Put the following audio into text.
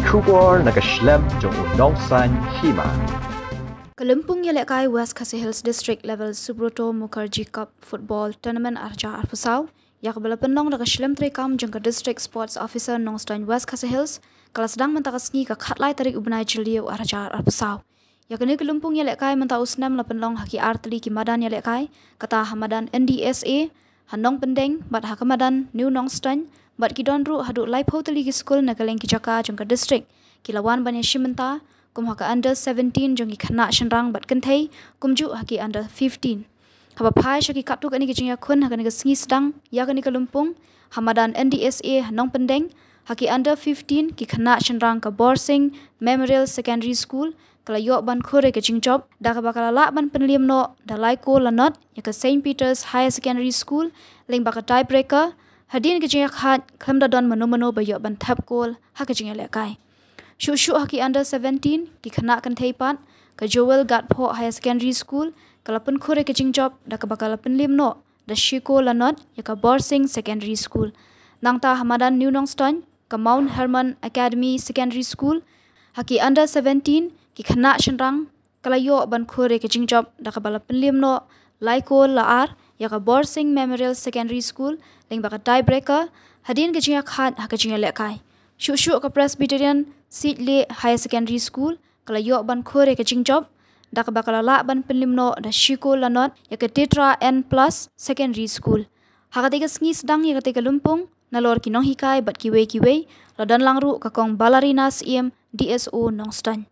Kubor nakaslem jong unongsan Hima. Lympung yalekai Wkhdl Hills District Level Subroto Mukherjee Cup Football Tournament arja arpusau. Yak balapenong nakaslem trekam jong ke District Sports Officer Nongstan Wkhdl Hills kala sedang mentakasngi ke khatlai tarik ubnai jeliu arja arpusau. Yak ni Lympung yalekai mentausnam lapenong haki artli ki madan yalekai kata hamadan NDSA handong pendeng bat hakamadan New Nongstan bat kidonru hadu live hoteli ki school nakaleng ki jaka jong ke district kilawan banyak shimenta kum haka under 17 jong ki khana shenrang bat kenthei kumju haki under 15 haba phai shaki kaptu kani ki jingya khun haka ni ka sngi Sdang ya kani ka Lympung hamadan NDSA handong pendeng haki under 15 ki khana shenrang ka Borsing Memorial Secondary School kala yok ban khore ke jingjob da ka bakala la ban penliam no da laiko lanot ya ka St Peter's Higher Secondary School leng baka tiebreaker hadin ke jingya khat khamda don mano ba yok ban thap kol ha ke jingya lekai shu haki under 17 ki khana kan theipat ka Joel Gatpho Higher Secondary School kala pun khore ke jingjob da ka bakala penliam no da shiko lanot ya ka Borsing Secondary School nangta hamadan New Nongstan ka Mount Hermon Academy Secondary School haki under 17 ki khana shenrang kala yo ban khore ke jingjob da ka bala penliam no laiko laar ya ka Borsing Memorial Secondary School leng baka tiebreaker hadin ke jingya khat ha ke jingya lekai shu ka Presbyterian Sidley Higher Secondary School kala yo ban khore ke jingjob da ka bakala la ban penlim no da shiko lanot ya ka Tetra N+ Secondary School ha ka tega sngi Sdang ya ka tega Lympung nalor ki nong hikai bat ki wei ladan langru ka kong balarinas DSO Nongstan.